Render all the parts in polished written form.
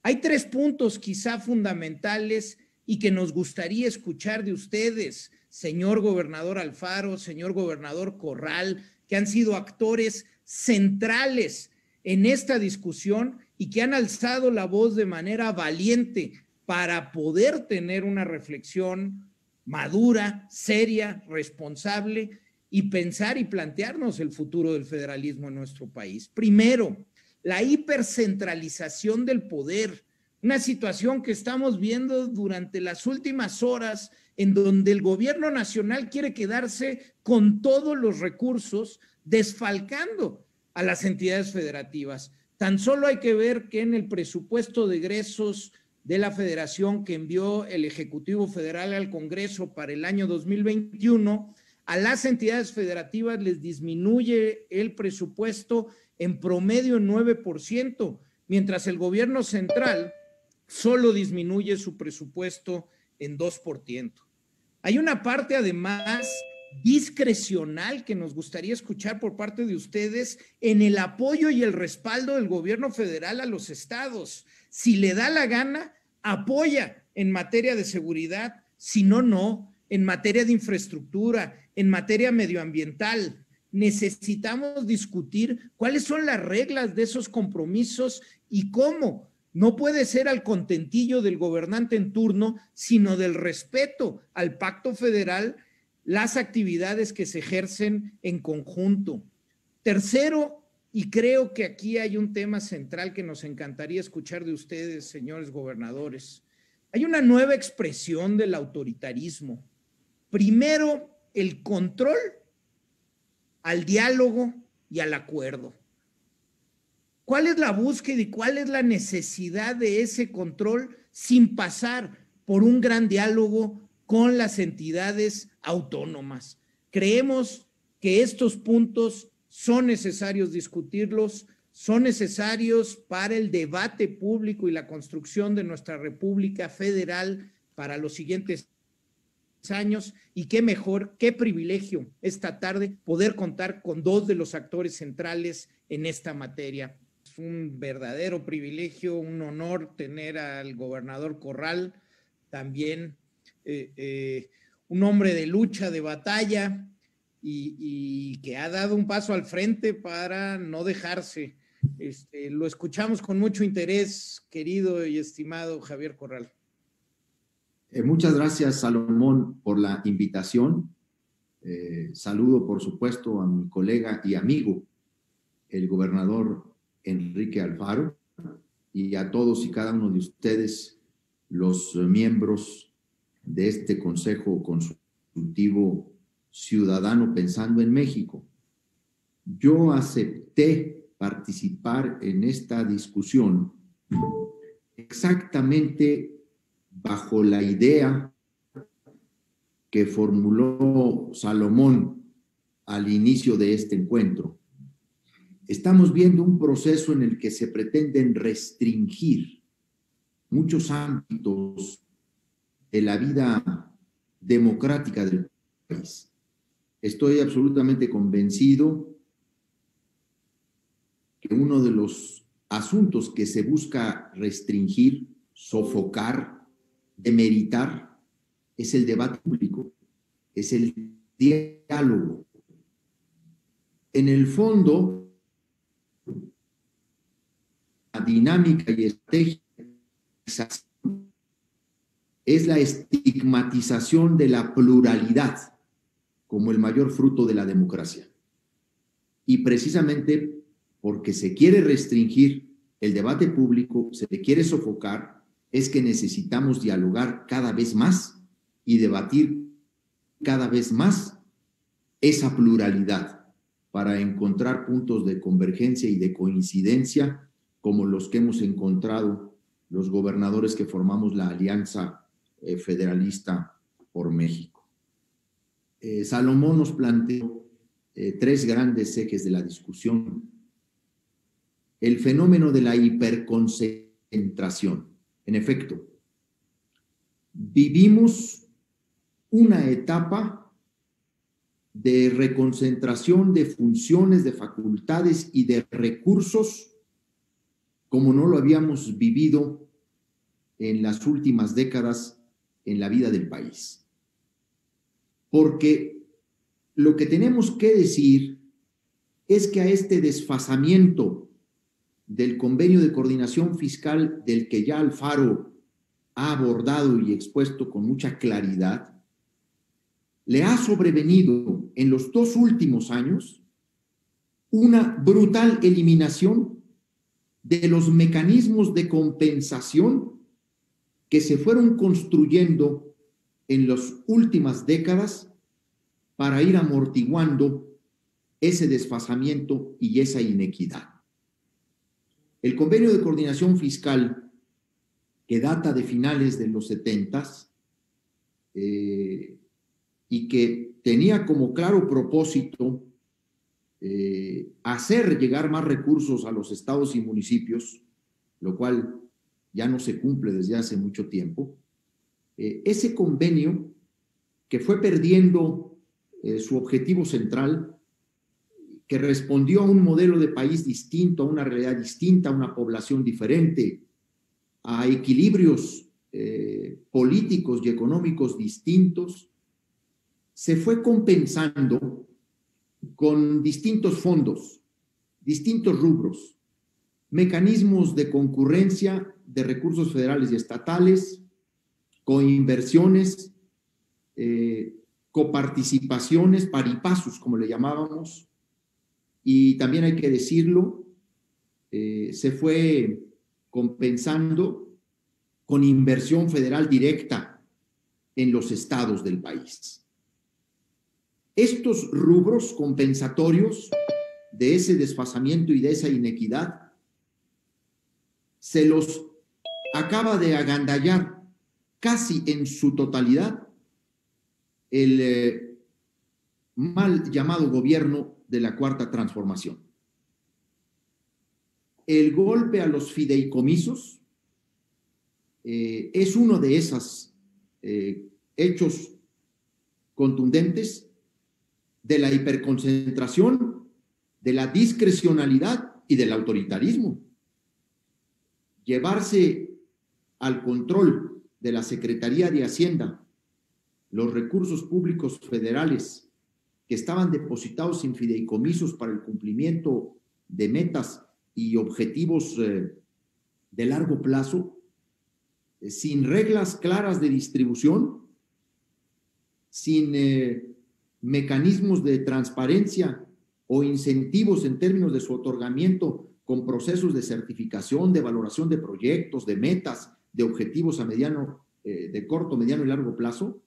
Hay 3 puntos quizá fundamentales y que nos gustaría escuchar de ustedes, señor gobernador Alfaro, señor gobernador Corral, que han sido actores centrales en esta discusión y que han alzado la voz de manera valiente para poder tener una reflexión madura, seria, responsable y pensar y plantearnos el futuro del federalismo en nuestro país. Primero, la hipercentralización del poder, una situación que estamos viendo durante las últimas horas en donde el gobierno nacional quiere quedarse con todos los recursos, desfalcando a las entidades federativas. Tan solo hay que ver que en el presupuesto de egresos de la Federación que envió el Ejecutivo Federal al Congreso para el año 2021, a las entidades federativas les disminuye el presupuesto en promedio en 9%, mientras el gobierno central solo disminuye su presupuesto en 2%. Hay una parte además discrecional que nos gustaría escuchar por parte de ustedes en el apoyo y el respaldo del gobierno federal a los estados. Si le da la gana, apoya en materia de seguridad, si no, no, en materia de infraestructura, en materia medioambiental. Necesitamos discutir cuáles son las reglas de esos compromisos y cómo. No puede ser al contentillo del gobernante en turno, sino del respeto al pacto federal, las actividades que se ejercen en conjunto. Tercero, y creo que aquí hay un tema central que nos encantaría escuchar de ustedes, señores gobernadores. Hay una nueva expresión del autoritarismo. Primero, el control al diálogo y al acuerdo. ¿Cuál es la búsqueda y cuál es la necesidad de ese control sin pasar por un gran diálogo con las entidades autónomas? Creemos que estos puntos son necesarios discutirlos, son necesarios para el debate público y la construcción de nuestra República Federal para los siguientes años, y qué mejor, qué privilegio esta tarde poder contar con 2 de los actores centrales en esta materia. Es un verdadero privilegio, un honor tener al gobernador Corral, también un hombre de lucha, de batalla, y que ha dado un paso al frente para no dejarse. Lo escuchamos con mucho interés, querido y estimado Javier Corral. Muchas gracias, Salomón, por la invitación. Saludo, por supuesto, a mi colega y amigo, el gobernador Enrique Alfaro, y a todos y cada uno de ustedes, los miembros de este Consejo Consultivo Ciudadano Pensando en México. Yo acepté participar en esta discusión exactamente bajo la idea que formuló Salomón al inicio de este encuentro. Estamos viendo un proceso en el que se pretenden restringir muchos ámbitos de la vida democrática del país. Estoy absolutamente convencido que uno de los asuntos que se busca restringir, sofocar, demeritar, es el debate público, es el diálogo. En el fondo, la dinámica y estrategia es la estigmatización de la pluralidad como el mayor fruto de la democracia. Y precisamente porque se quiere restringir el debate público, se le quiere sofocar, es que necesitamos dialogar cada vez más y debatir cada vez más esa pluralidad para encontrar puntos de convergencia y de coincidencia como los que hemos encontrado los gobernadores que formamos la Alianza Federalista por México. Salomón nos planteó 3 grandes ejes de la discusión. El fenómeno de la hiperconcentración. En efecto, vivimos una etapa de reconcentración de funciones, de facultades y de recursos como no lo habíamos vivido en las últimas décadas en la vida del país. Porque lo que tenemos que decir es que a este desfasamiento del convenio de coordinación fiscal del que ya Alfaro ha abordado y expuesto con mucha claridad, le ha sobrevenido en los 2 últimos años una brutal eliminación de los mecanismos de compensación que se fueron construyendo en las últimas décadas para ir amortiguando ese desfasamiento y esa inequidad. El convenio de coordinación fiscal, que data de finales de los 70s y que tenía como claro propósito hacer llegar más recursos a los estados y municipios, lo cual ya no se cumple desde hace mucho tiempo, ese convenio que fue perdiendo su objetivo central, que respondió a un modelo de país distinto, a una realidad distinta, a una población diferente, a equilibrios políticos y económicos distintos, se fue compensando con distintos fondos, distintos rubros, mecanismos de concurrencia de recursos federales y estatales, coinversiones, coparticipaciones, paripasos, como le llamábamos, y también hay que decirlo, se fue compensando con inversión federal directa en los estados del país. Estos rubros compensatorios de ese desfasamiento y de esa inequidad se los acaba de agandallar casi en su totalidad el mal llamado gobierno de la Cuarta Transformación. El golpe a los fideicomisos es uno de esos hechos contundentes de la hiperconcentración, de la discrecionalidad y del autoritarismo. Llevarse al control de la Secretaría de Hacienda los recursos públicos federales que estaban depositados en fideicomisos para el cumplimiento de metas y objetivos de largo plazo, sin reglas claras de distribución, sin mecanismos de transparencia o incentivos en términos de su otorgamiento con procesos de certificación, de valoración de proyectos, de metas, de objetivos a mediano, de corto, mediano y largo plazo,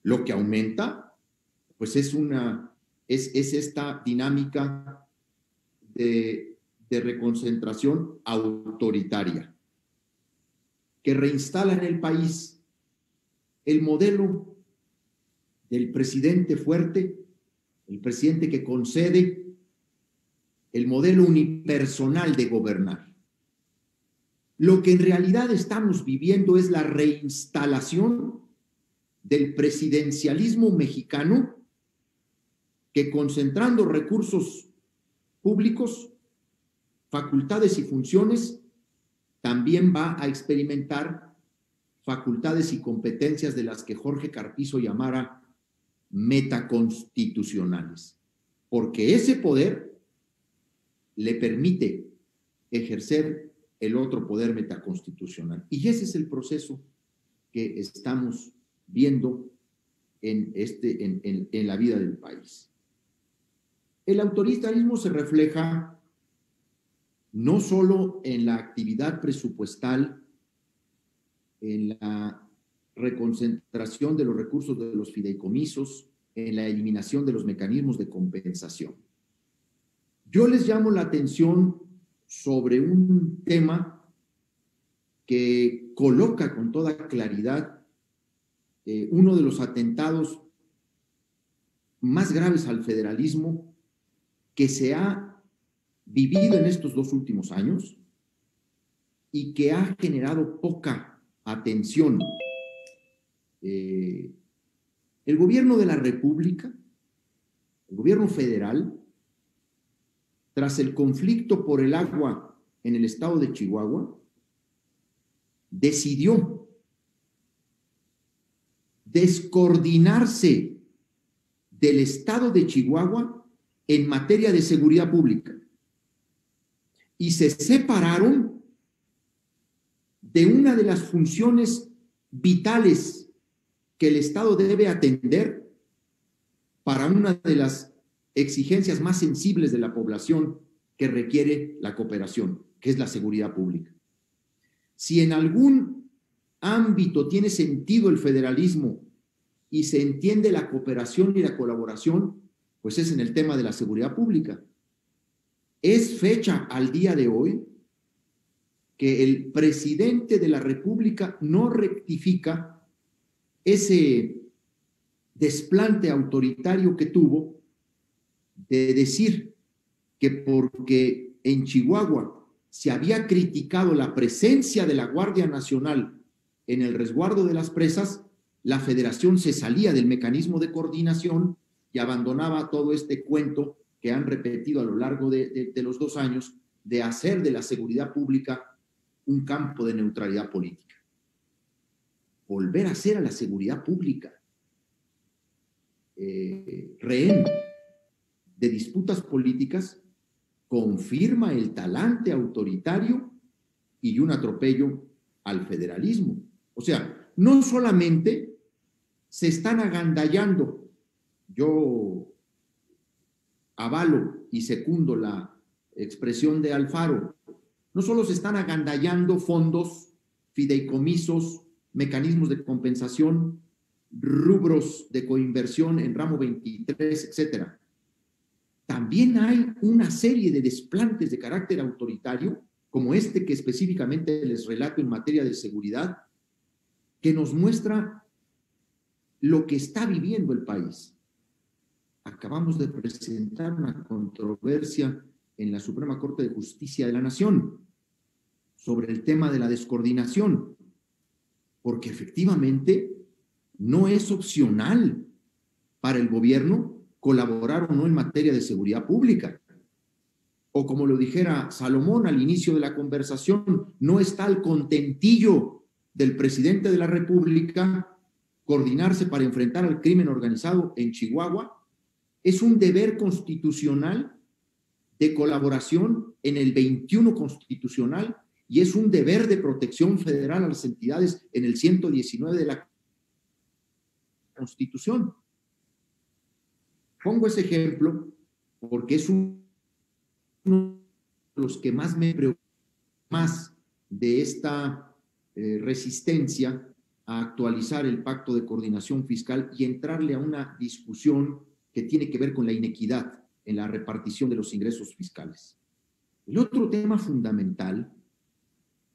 lo que aumenta, pues es esta dinámica de reconcentración autoritaria que reinstala en el país el modelo del presidente fuerte, el presidente que concede, el modelo unipersonal de gobernar. Lo que en realidad estamos viviendo es la reinstalación del presidencialismo mexicano que, concentrando recursos públicos, facultades y funciones, también va a experimentar facultades y competencias de las que Jorge Carpizo llamara metaconstitucionales, porque ese poder le permite ejercer el otro poder metaconstitucional. Y ese es el proceso que estamos viendo en la vida del país. El autoritarismo se refleja no solo en la actividad presupuestal, en la reconcentración de los recursos de los fideicomisos, en la eliminación de los mecanismos de compensación. Yo les llamo la atención sobre un tema que coloca con toda claridad uno de los atentados más graves al federalismo que se ha vivido en estos 2 últimos años y que ha generado poca atención. El gobierno de la República, el gobierno federal, tras el conflicto por el agua en el estado de Chihuahua, decidió descoordinarse del Estado de Chihuahua en materia de seguridad pública y se separaron de una de las funciones vitales que el Estado debe atender para una de las exigencias más sensibles de la población que requiere la cooperación, que es la seguridad pública. Si en algún ámbito tiene sentido el federalismo y se entiende la cooperación y la colaboración, pues es en el tema de la seguridad pública. Es fecha al día de hoy que el presidente de la República no rectifica ese desplante autoritario que tuvo de decir que porque en Chihuahua se había criticado la presencia de la Guardia Nacional en el resguardo de las presas, la Federación se salía del mecanismo de coordinación y abandonaba todo este cuento que han repetido a lo largo de los 2 años de hacer de la seguridad pública un campo de neutralidad política. Volver a hacer a la seguridad pública rehén de disputas políticas confirma el talante autoritario y un atropello al federalismo. O sea, no solamente se están agandallando, yo avalo y secundo la expresión de Alfaro, no solo se están agandallando fondos, fideicomisos, mecanismos de compensación, rubros de coinversión en ramo 23, etcétera. También hay una serie de desplantes de carácter autoritario, como este que específicamente les relato en materia de seguridad, que nos muestra lo que está viviendo el país. Acabamos de presentar una controversia en la Suprema Corte de Justicia de la Nación sobre el tema de la descoordinación, porque efectivamente no es opcional para el gobierno colaborar o no en materia de seguridad pública. O como lo dijera Salomón al inicio de la conversación, no está al contentillo del presidente de la República coordinarse para enfrentar al crimen organizado en Chihuahua. Es un deber constitucional de colaboración en el 21 constitucional y es un deber de protección federal a las entidades en el 119 de la Constitución. Pongo ese ejemplo porque es uno de los que más me preocupa más de esta resistencia a actualizar el pacto de coordinación fiscal y entrarle a una discusión que tiene que ver con la inequidad en la repartición de los ingresos fiscales. El otro tema fundamental,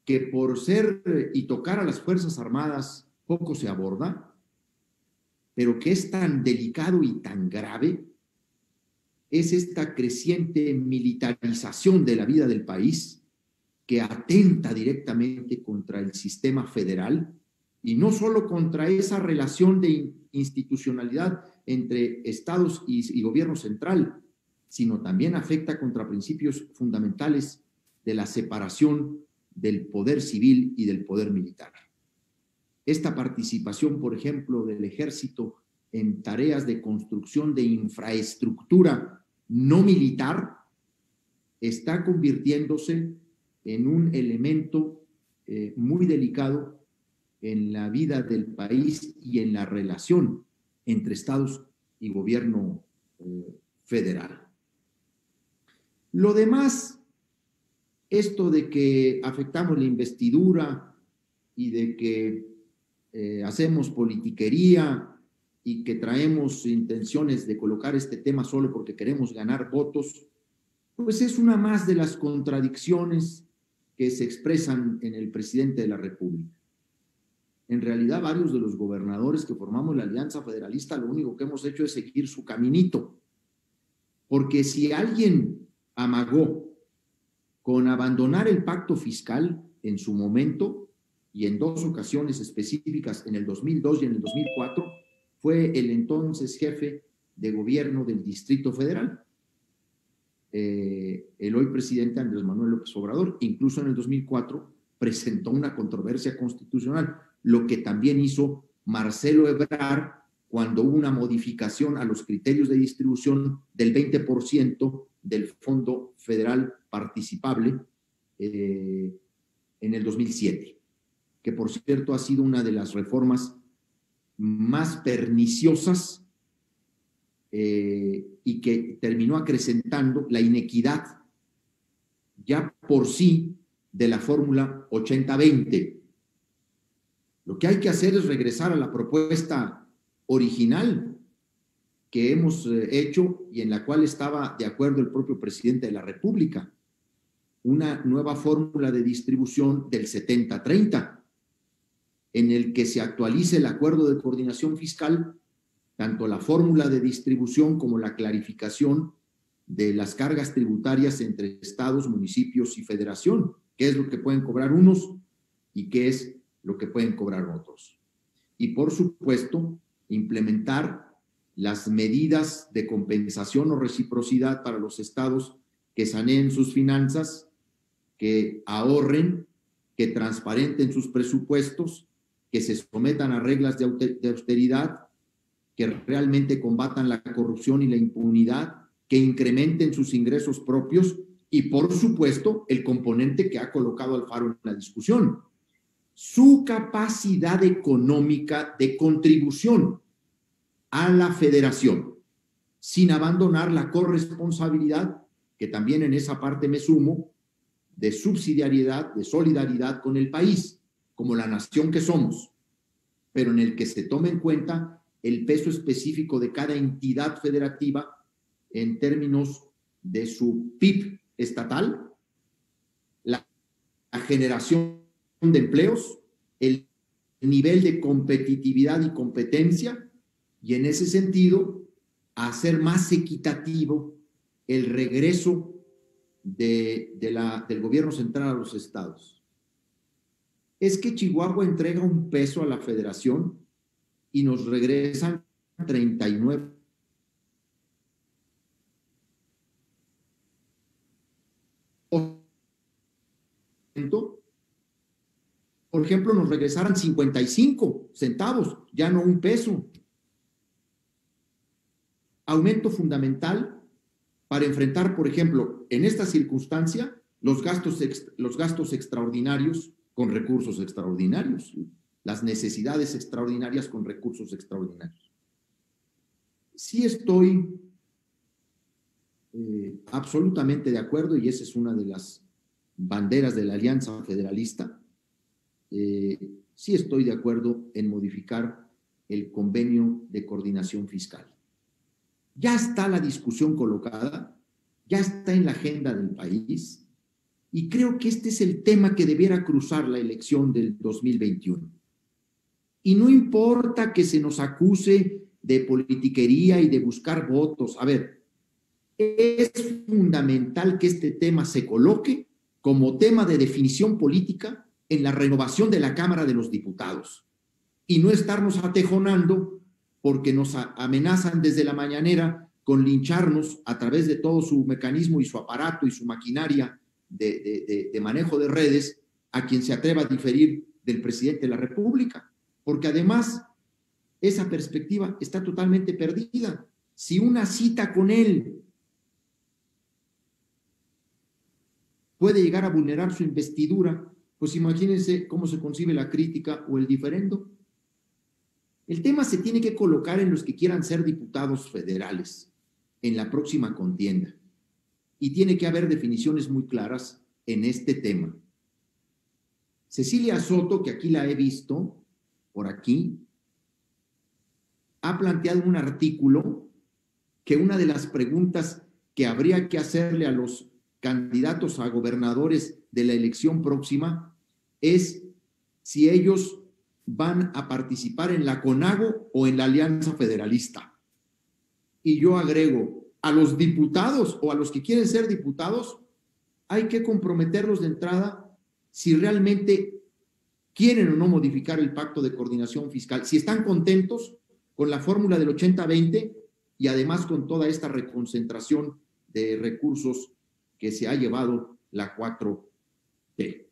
que por ser y tocar a las Fuerzas Armadas poco se aborda, pero que es tan delicado y tan grave, es esta creciente militarización de la vida del país que atenta directamente contra el sistema federal y no solo contra esa relación de institucionalidad entre estados y gobierno central, sino también afecta contra principios fundamentales de la separación del poder civil y del poder militar. Esta participación, por ejemplo, del ejército en tareas de construcción de infraestructura no militar está convirtiéndose en un elemento muy delicado en la vida del país y en la relación entre estados y gobierno federal. Lo demás, esto de que afectamos la investidura y de que hacemos politiquería y que traemos intenciones de colocar este tema solo porque queremos ganar votos, pues es una más de las contradicciones que se expresan en el presidente de la República. En realidad, varios de los gobernadores que formamos la Alianza Federalista, lo único que hemos hecho es seguir su caminito. Porque si alguien amagó con abandonar el pacto fiscal en su momento, y en 2 ocasiones específicas, en el 2002 y en el 2004, fue el entonces jefe de gobierno del Distrito Federal, el hoy presidente Andrés Manuel López Obrador. Incluso en el 2004 presentó una controversia constitucional, lo que también hizo Marcelo Ebrard cuando hubo una modificación a los criterios de distribución del 20% del Fondo Federal Participable en el 2007, que por cierto ha sido una de las reformas más perniciosas y que terminó acrecentando la inequidad ya por sí de la fórmula 80-20. Lo que hay que hacer es regresar a la propuesta original que hemos hecho y en la cual estaba de acuerdo el propio presidente de la República, una nueva fórmula de distribución del 70-30, en el que se actualice el acuerdo de coordinación fiscal, tanto la fórmula de distribución como la clarificación de las cargas tributarias entre estados, municipios y federación, qué es lo que pueden cobrar unos y qué es lo que pueden cobrar otros. Y por supuesto, implementar las medidas de compensación o reciprocidad para los estados que saneen sus finanzas, que ahorren, que transparenten sus presupuestos, que se sometan a reglas de austeridad, que realmente combatan la corrupción y la impunidad, que incrementen sus ingresos propios y, por supuesto, el componente que ha colocado Alfaro en la discusión, su capacidad económica de contribución a la federación, sin abandonar la corresponsabilidad, que también en esa parte me sumo, de subsidiariedad, de solidaridad con el país, como la nación que somos, pero en el que se tome en cuenta el peso específico de cada entidad federativa en términos de su PIB estatal, la generación de empleos, el nivel de competitividad y competencia, y en ese sentido, hacer más equitativo el regreso del gobierno central a los estados. Es que Chihuahua entrega un peso a la federación y nos regresan 39. Por ejemplo, nos regresaran 55 centavos, ya no un peso. Aumento fundamental para enfrentar, por ejemplo, en esta circunstancia, los gastos extraordinarios con recursos extraordinarios, las necesidades extraordinarias con recursos extraordinarios. Sí estoy absolutamente de acuerdo, y esa es una de las banderas de la Alianza Federalista, sí estoy de acuerdo en modificar el convenio de coordinación fiscal. Ya está la discusión colocada, ya está en la agenda del país, y creo que este es el tema que debiera cruzar la elección del 2021. Y no importa que se nos acuse de politiquería y de buscar votos. A ver, es fundamental que este tema se coloque como tema de definición política en la renovación de la Cámara de los Diputados y no estarnos atejonando porque nos amenazan desde la mañanera con lincharnos a través de todo su mecanismo y su aparato y su maquinaria de manejo de redes a quien se atreva a diferir del presidente de la República, porque además esa perspectiva está totalmente perdida. Si una cita con él puede llegar a vulnerar su investidura, pues imagínense cómo se concibe la crítica o el diferendo. El tema se tiene que colocar en los que quieran ser diputados federales en la próxima contienda. Y tiene que haber definiciones muy claras en este tema. Cecilia Soto, que aquí la he visto, por aquí, ha planteado un artículo que una de las preguntas que habría que hacerle a los candidatos a gobernadores de la elección próxima es si ellos van a participar en la CONAGO o en la Alianza Federalista. Y yo agrego, a los diputados o a los que quieren ser diputados, hay que comprometerlos de entrada si realmente quieren o no modificar el pacto de coordinación fiscal, si están contentos con la fórmula del 80-20 y además con toda esta reconcentración de recursos que se ha llevado la 4T.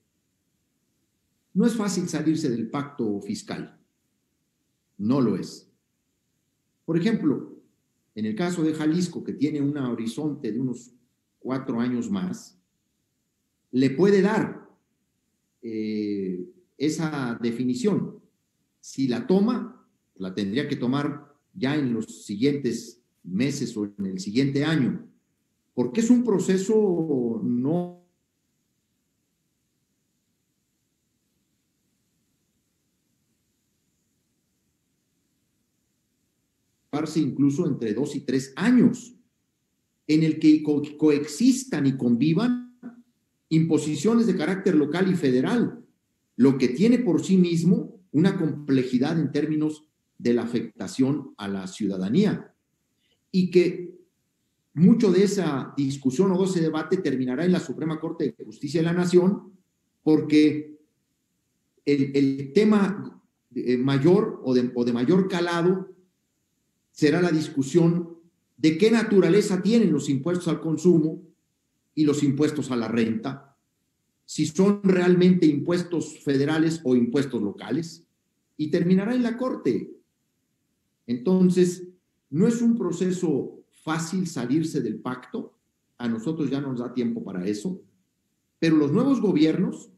No es fácil salirse del pacto fiscal. no lo es. Por ejemplo, en el caso de Jalisco, que tiene un horizonte de unos 4 años más, le puede dar esa definición. Si la toma, la tendría que tomar ya en los siguientes meses o en el siguiente año, porque es un proceso no incluso entre 2 y 3 años, en el que coexistan y convivan imposiciones de carácter local y federal, lo que tiene por sí mismo una complejidad en términos de la afectación a la ciudadanía, y que mucho de esa discusión o de ese debate terminará en la Suprema Corte de Justicia de la Nación, porque el tema mayor o de mayor calado será la discusión de qué naturaleza tienen los impuestos al consumo y los impuestos a la renta, si son realmente impuestos federales o impuestos locales, y terminará en la Corte. Entonces, no es un proceso fácil salirse del pacto, a nosotros ya nos da tiempo para eso, pero los nuevos gobiernos,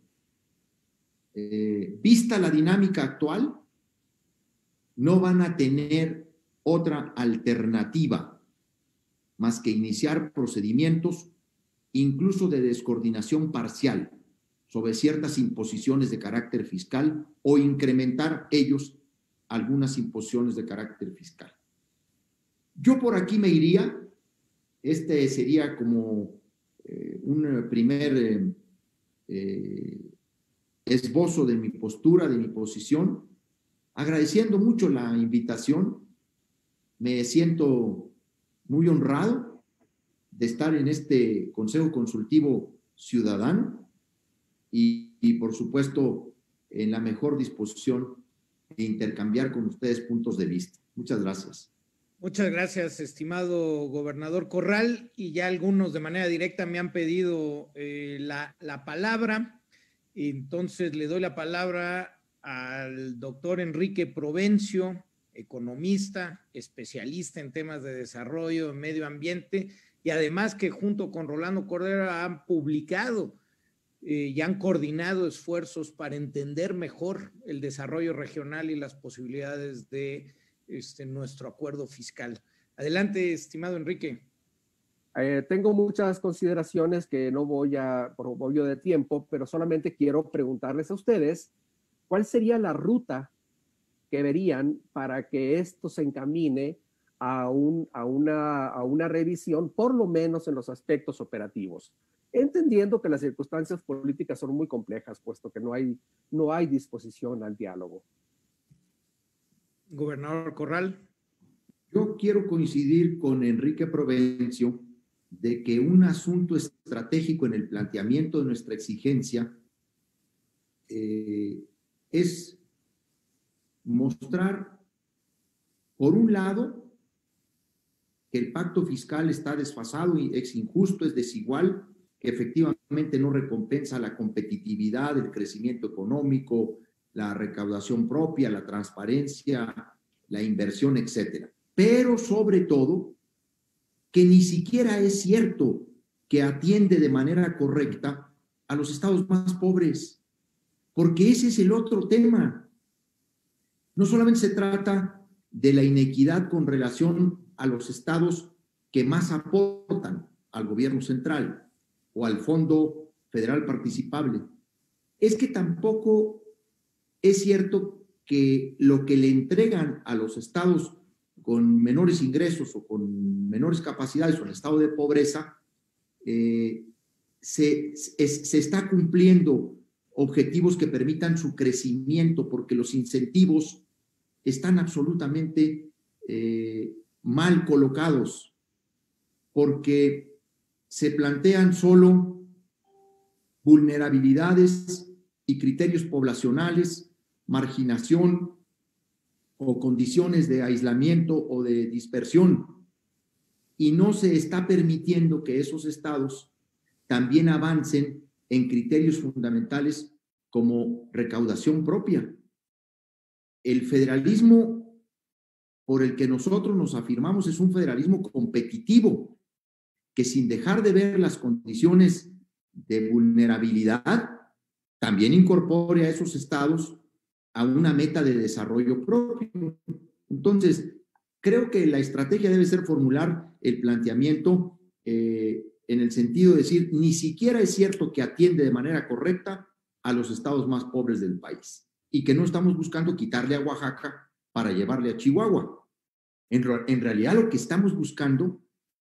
vista la dinámica actual, no van a tener otra alternativa más que iniciar procedimientos incluso de descoordinación parcial sobre ciertas imposiciones de carácter fiscal o incrementar ellos algunas imposiciones de carácter fiscal. Yo por aquí me iría, este sería como un primer esbozo de mi postura, de mi posición, agradeciendo mucho la invitación. Me siento muy honrado de estar en este Consejo Consultivo Ciudadano y por supuesto en la mejor disposición de intercambiar con ustedes puntos de vista. Muchas gracias. Muchas gracias, estimado gobernador Corral, y ya algunos de manera directa me han pedido la palabra. Entonces le doy la palabra al doctor Enrique Provencio, economista, especialista en temas de desarrollo, medio ambiente, y además que junto con Rolando Cordero han publicado y han coordinado esfuerzos para entender mejor el desarrollo regional y las posibilidades de nuestro acuerdo fiscal. Adelante, estimado Enrique. Tengo muchas consideraciones que no voy a, por obvio de tiempo, pero solamente quiero preguntarles a ustedes cuál sería la ruta que verían para que esto se encamine a una revisión, por lo menos en los aspectos operativos, entendiendo que las circunstancias políticas son muy complejas, puesto que no hay disposición al diálogo. Gobernador Corral. Yo quiero coincidir con Enrique Provencio de que un asunto estratégico en el planteamiento de nuestra exigencia es mostrar, por un lado, que el pacto fiscal está desfasado y es injusto, es desigual, que efectivamente no recompensa la competitividad, el crecimiento económico, la recaudación propia, la transparencia, la inversión, etcétera. Pero sobre todo, que ni siquiera es cierto que atiende de manera correcta a los estados más pobres, porque ese es el otro tema. No solamente se trata de la inequidad con relación a los estados que más aportan al gobierno central o al Fondo Federal Participable, es que tampoco es cierto que lo que le entregan a los estados con menores ingresos o con menores capacidades o en estado de pobreza, se está cumpliendo objetivos que permitan su crecimiento, porque los incentivos están absolutamente mal colocados, porque se plantean solo vulnerabilidades y criterios poblacionales, marginación o condiciones de aislamiento o de dispersión, y no se está permitiendo que esos estados también avancen en criterios fundamentales como recaudación propia. El federalismo por el que nosotros nos afirmamos es un federalismo competitivo, que sin dejar de ver las condiciones de vulnerabilidad, también incorpore a esos estados a una meta de desarrollo propio. Entonces, creo que la estrategia debe ser formular el planteamiento en el sentido de decir, ni siquiera es cierto que atiende de manera correcta a los estados más pobres del país y que no estamos buscando quitarle a Oaxaca para llevarle a Chihuahua. En realidad lo que estamos buscando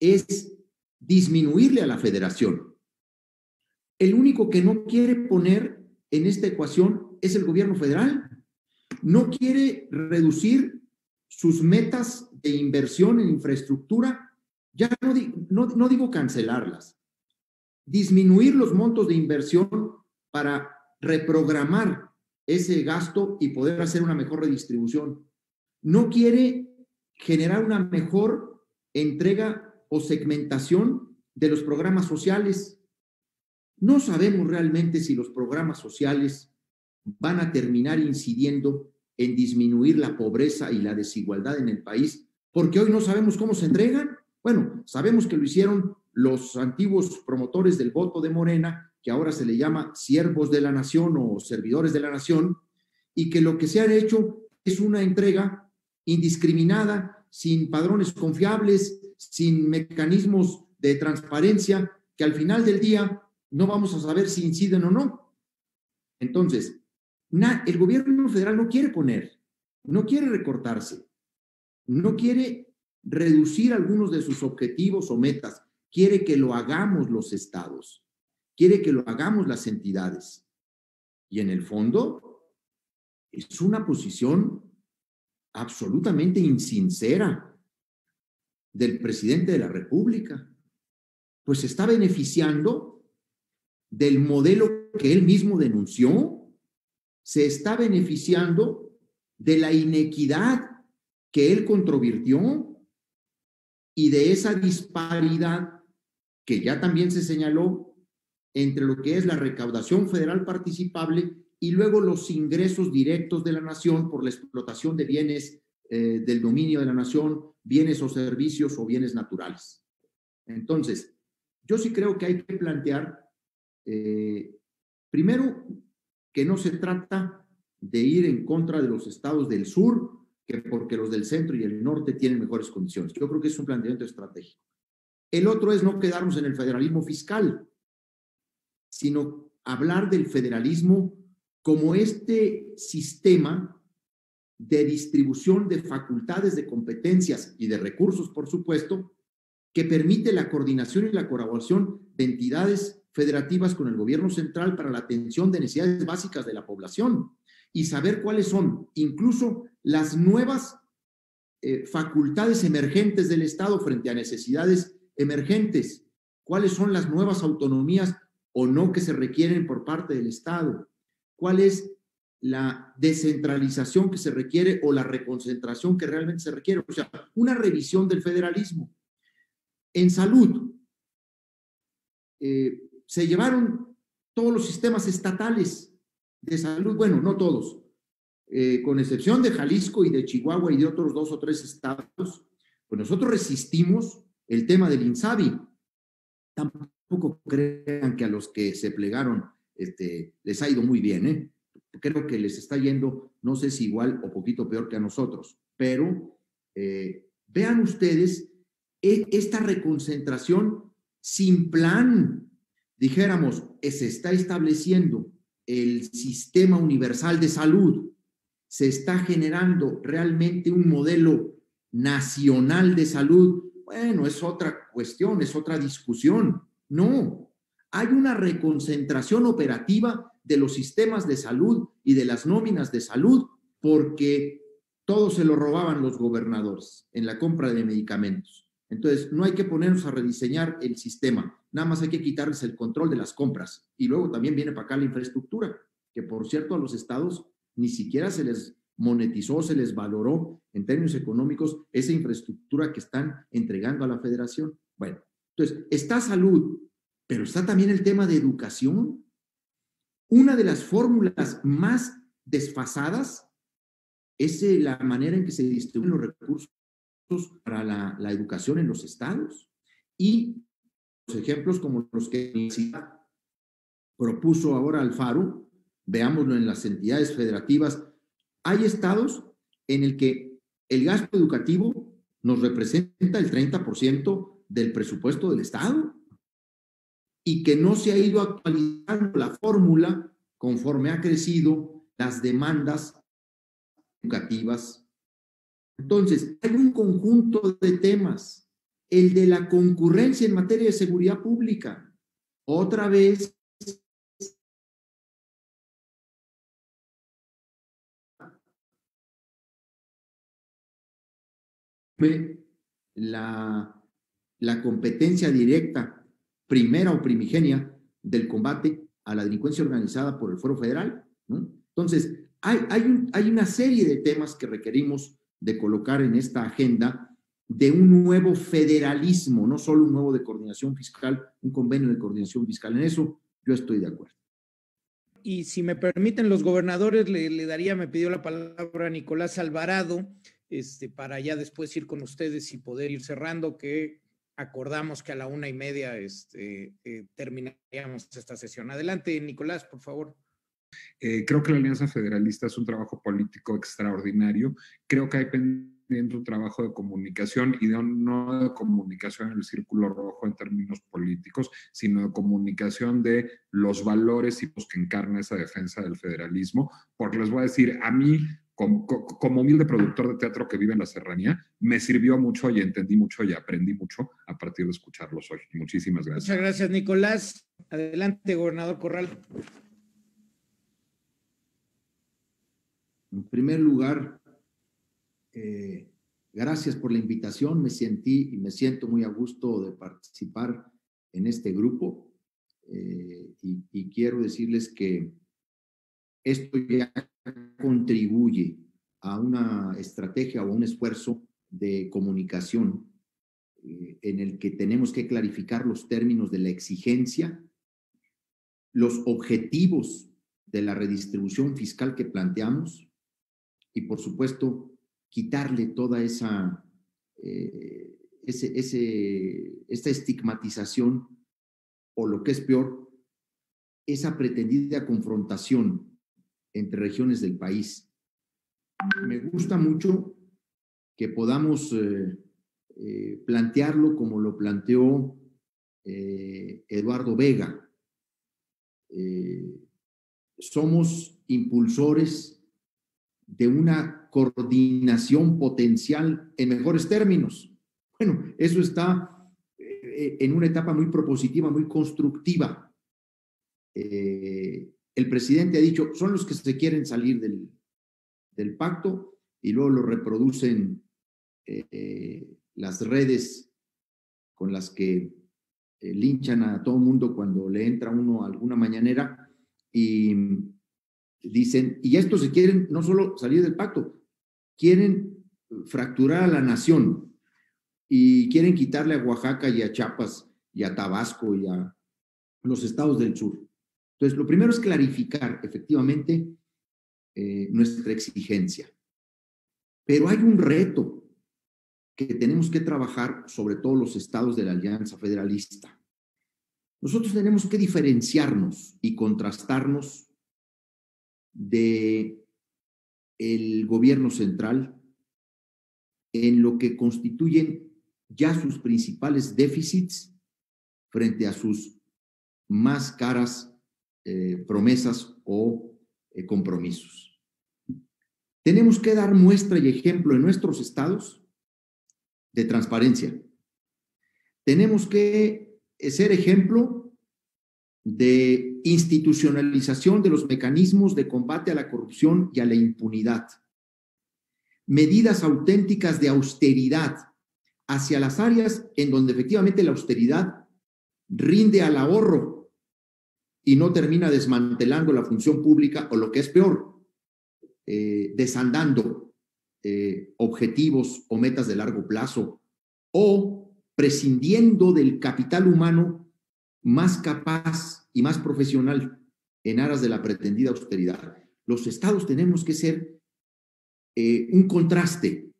es disminuirle a la federación. El único que no quiere poner en esta ecuación es el gobierno federal. No quiere reducir sus metas de inversión en infraestructura, ya no digo cancelarlas, disminuir los montos de inversión para reprogramar ese gasto y poder hacer una mejor redistribución. No quiere generar una mejor entrega o segmentación de los programas sociales. No sabemos realmente si los programas sociales van a terminar incidiendo en disminuir la pobreza y la desigualdad en el país, porque hoy no sabemos cómo se entregan. Bueno, sabemos que lo hicieron los antiguos promotores del voto de Morena, que ahora se le llama siervos de la nación o servidores de la nación, y que lo que se ha hecho es una entrega indiscriminada, sin padrones confiables, sin mecanismos de transparencia, que al final del día no vamos a saber si inciden o no. Entonces, el gobierno federal no quiere poner, no quiere recortarse, no quiere reducir algunos de sus objetivos o metas, quiere que lo hagamos los estados, quiere que lo hagamos las entidades. Y en el fondo, es una posición absolutamente insincera del presidente de la República, pues se está beneficiando del modelo que él mismo denunció, se está beneficiando de la inequidad que él controvirtió y de esa disparidad que ya también se señaló entre lo que es la recaudación federal participable y luego los ingresos directos de la nación por la explotación de bienes del dominio de la nación, bienes o servicios o bienes naturales. Entonces, yo sí creo que hay que plantear, primero, que no se trata de ir en contra de los estados del sur, que porque los del centro y el norte tienen mejores condiciones. Yo creo que es un planteamiento estratégico. El otro es no quedarnos en el federalismo fiscal, sino hablar del federalismo como este sistema de distribución de facultades, de competencias y de recursos, por supuesto, que permite la coordinación y la colaboración de entidades federativas con el gobierno central para la atención de necesidades básicas de la población y saber cuáles son incluso las nuevas facultades emergentes del Estado frente a necesidades emergentes, cuáles son las nuevas autonomías o no que se requieren por parte del Estado, cuál es la descentralización que se requiere o la reconcentración que realmente se requiere, o sea, una revisión del federalismo. En salud, se llevaron todos los sistemas estatales de salud, bueno, no todos, con excepción de Jalisco y de Chihuahua y de otros 2 o 3 estados, pues nosotros resistimos el tema del INSABI. Tampoco crean que a los que se plegaron les ha ido muy bien, ¿eh? Creo que les está yendo, no sé si igual o poquito peor que a nosotros, pero vean ustedes esta reconcentración sin plan. Dijéramos, se está estableciendo el sistema universal de salud, se está generando realmente un modelo nacional de salud. Bueno, es otra cuestión, es otra discusión. No, hay una reconcentración operativa de los sistemas de salud y de las nóminas de salud porque todo se lo robaban los gobernadores en la compra de medicamentos. Entonces, no hay que ponernos a rediseñar el sistema, nada más hay que quitarles el control de las compras. Y luego también viene para acá la infraestructura, que por cierto a los estados ni siquiera se les monetizó, se les valoró en términos económicos esa infraestructura que están entregando a la federación. Bueno, entonces, está salud, pero está también el tema de educación. Una de las fórmulas más desfasadas es la manera en que se distribuyen los recursos para la educación en los estados. Y los ejemplos como los que la universidad propuso ahora Alfaro, veámoslo en las entidades federativas. Hay estados en el que el gasto educativo nos representa el 30% del presupuesto del estado y que no se ha ido actualizando la fórmula conforme ha crecido las demandas educativas. Entonces, hay un conjunto de temas. El de la concurrencia en materia de seguridad pública. Otra vez, la competencia directa, primera o primigenia, del combate a la delincuencia organizada por el Fuero Federal, ¿no? Entonces, hay una serie de temas que requerimos de colocar en esta agenda de un nuevo federalismo, no solo un nuevo de coordinación fiscal, un convenio de coordinación fiscal. En eso yo estoy de acuerdo. Y si me permiten los gobernadores, me pidió la palabra Nicolás Alvarado, para ya después ir con ustedes y poder ir cerrando, que acordamos que a la 1:30 terminaríamos esta sesión. Adelante, Nicolás, por favor. Creo que la Alianza Federalista es un trabajo político extraordinario. Creo que hay pendiente un trabajo de comunicación, y no de comunicación en el círculo rojo en términos políticos, sino de comunicación de los valores y los que encarna esa defensa del federalismo. Porque les voy a decir, a mí, como humilde productor de teatro que vive en la serranía, me sirvió mucho y entendí mucho y aprendí mucho a partir de escucharlos hoy. Muchísimas gracias. Muchas gracias, Nicolás. Adelante, gobernador Corral. En primer lugar, gracias por la invitación. Me sentí y me siento muy a gusto de participar en este grupo, y quiero decirles que esto ya contribuye a una estrategia o a un esfuerzo de comunicación en el que tenemos que clarificar los términos de la exigencia, los objetivos de la redistribución fiscal que planteamos, y por supuesto quitarle toda esta estigmatización, o lo que es peor, esa pretendida confrontación entre regiones del país. Me gusta mucho que podamos plantearlo como lo planteó Eduardo Vega. Somos impulsores de una coordinación potencial en mejores términos. Bueno, eso está en una etapa muy propositiva, muy constructiva. El presidente ha dicho, son los que se quieren salir del pacto, y luego lo reproducen las redes con las que linchan a todo mundo cuando le entra uno a alguna mañanera, y dicen, y estos se quieren no solo salir del pacto, quieren fracturar a la nación, y quieren quitarle a Oaxaca y a Chiapas y a Tabasco y a los estados del sur. Entonces, lo primero es clarificar efectivamente nuestra exigencia. Pero hay un reto que tenemos que trabajar, sobre todo los estados de la Alianza Federalista. Nosotros tenemos que diferenciarnos y contrastarnos de el gobierno central en lo que constituyen ya sus principales déficits frente a sus más caras promesas o compromisos. Tenemos que dar muestra y ejemplo en nuestros estados de transparencia. Tenemos que ser ejemplo de institucionalización de los mecanismos de combate a la corrupción y a la impunidad. Medidas auténticas de austeridad hacia las áreas en donde efectivamente la austeridad rinde al ahorro y no termina desmantelando la función pública, o lo que es peor, desandando objetivos o metas de largo plazo, o prescindiendo del capital humano más capaz y más profesional en aras de la pretendida austeridad. Los estados tenemos que ser un contraste,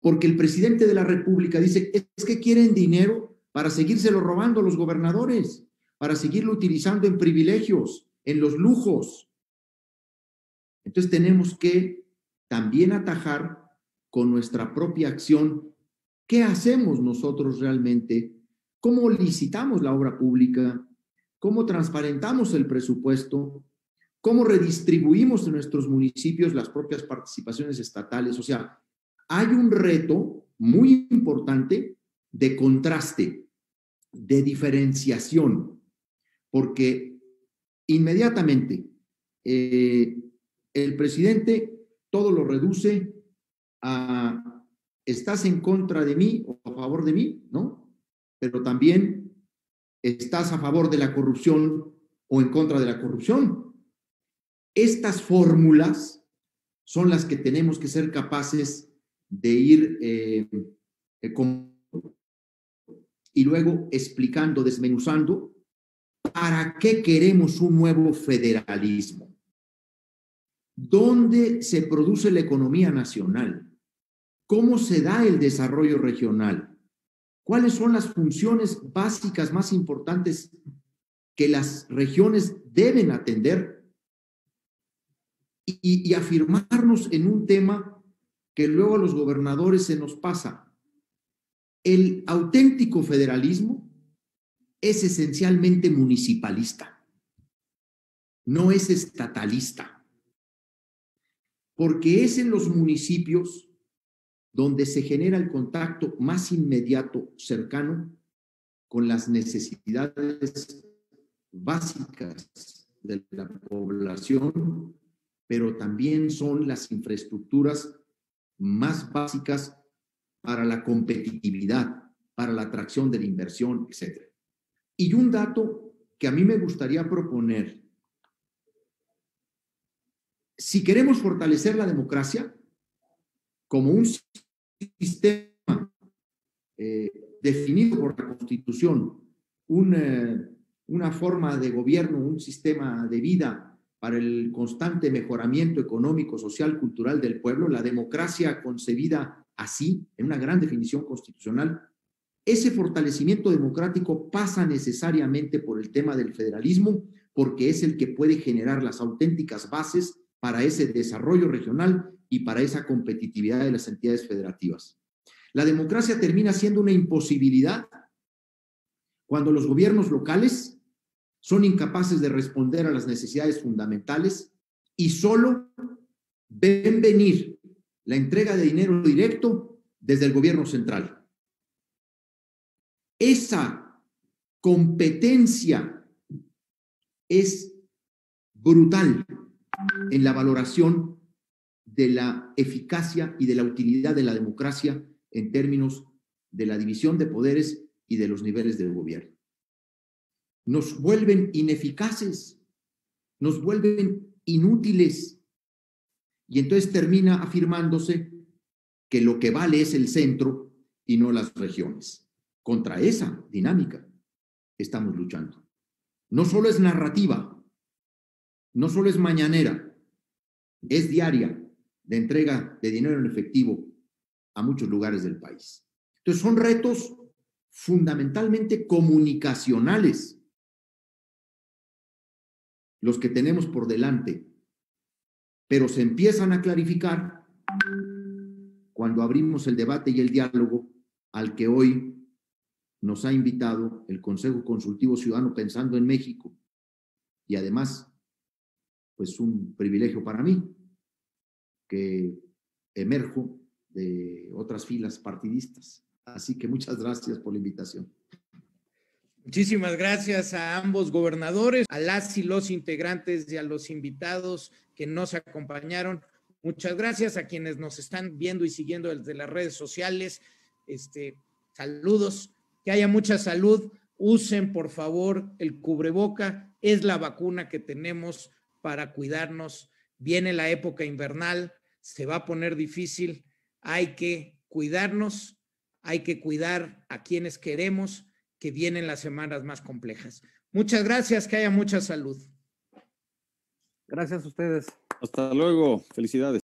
porque el presidente de la República dice, es que quieren dinero para seguírselo robando a los gobernadores, para seguirlo utilizando en privilegios, en los lujos. Entonces tenemos que también atajar con nuestra propia acción qué hacemos nosotros realmente, cómo licitamos la obra pública, cómo transparentamos el presupuesto, cómo redistribuimos en nuestros municipios las propias participaciones estatales. O sea, hay un reto muy importante de contraste, de diferenciación, porque inmediatamente el presidente todo lo reduce a estás en contra de mí o a favor de mí, ¿no? Pero también estás a favor de la corrupción o en contra de la corrupción. Estas fórmulas son las que tenemos que ser capaces de ir y luego explicando, desmenuzando para qué queremos un nuevo federalismo. ¿Dónde se produce la economía nacional? ¿Cómo se da el desarrollo regional? ¿Cuáles son las funciones básicas más importantes que las regiones deben atender? Y afirmarnos en un tema que luego a los gobernadores se nos pasa. El auténtico federalismo es esencialmente municipalista, no es estatalista, porque es en los municipios donde se genera el contacto más inmediato, cercano, con las necesidades básicas de la población, pero también son las infraestructuras más básicas para la competitividad, para la atracción de la inversión, etc. Y un dato que a mí me gustaría proponer: si queremos fortalecer la democracia como un sistema definido por la Constitución, una forma de gobierno, un sistema de vida para el constante mejoramiento económico, social, cultural del pueblo, la democracia concebida así, en una gran definición constitucional, ese fortalecimiento democrático pasa necesariamente por el tema del federalismo, porque es el que puede generar las auténticas bases para ese desarrollo regional y para esa competitividad de las entidades federativas. La democracia termina siendo una imposibilidad cuando los gobiernos locales son incapaces de responder a las necesidades fundamentales y solo ven venir la entrega de dinero directo desde el gobierno central. Esa competencia es brutal en la valoración de la eficacia y de la utilidad de la democracia en términos de la división de poderes y de los niveles del gobierno. Nos vuelven ineficaces, nos vuelven inútiles, y entonces termina afirmándose que lo que vale es el centro y no las regiones. Contra esa dinámica estamos luchando. No solo es narrativa, no solo es mañanera, es diaria de entrega de dinero en efectivo a muchos lugares del país. Entonces son retos fundamentalmente comunicacionales los que tenemos por delante, pero se empiezan a clarificar cuando abrimos el debate y el diálogo al que hoy nos ha invitado el Consejo Consultivo Ciudadano Pensando en México, y además, pues un privilegio para mí, que emerjo de otras filas partidistas. Así que muchas gracias por la invitación. Muchísimas gracias a ambos gobernadores, a las y los integrantes y a los invitados que nos acompañaron. Muchas gracias a quienes nos están viendo y siguiendo desde las redes sociales. Saludos, que haya mucha salud. Usen, por favor, el cubreboca. Es la vacuna que tenemos para cuidarnos. Viene la época invernal, se va a poner difícil. Hay que cuidarnos, hay que cuidar a quienes queremos, que vienen las semanas más complejas. Muchas gracias, que haya mucha salud. Gracias a ustedes. Hasta luego, felicidades.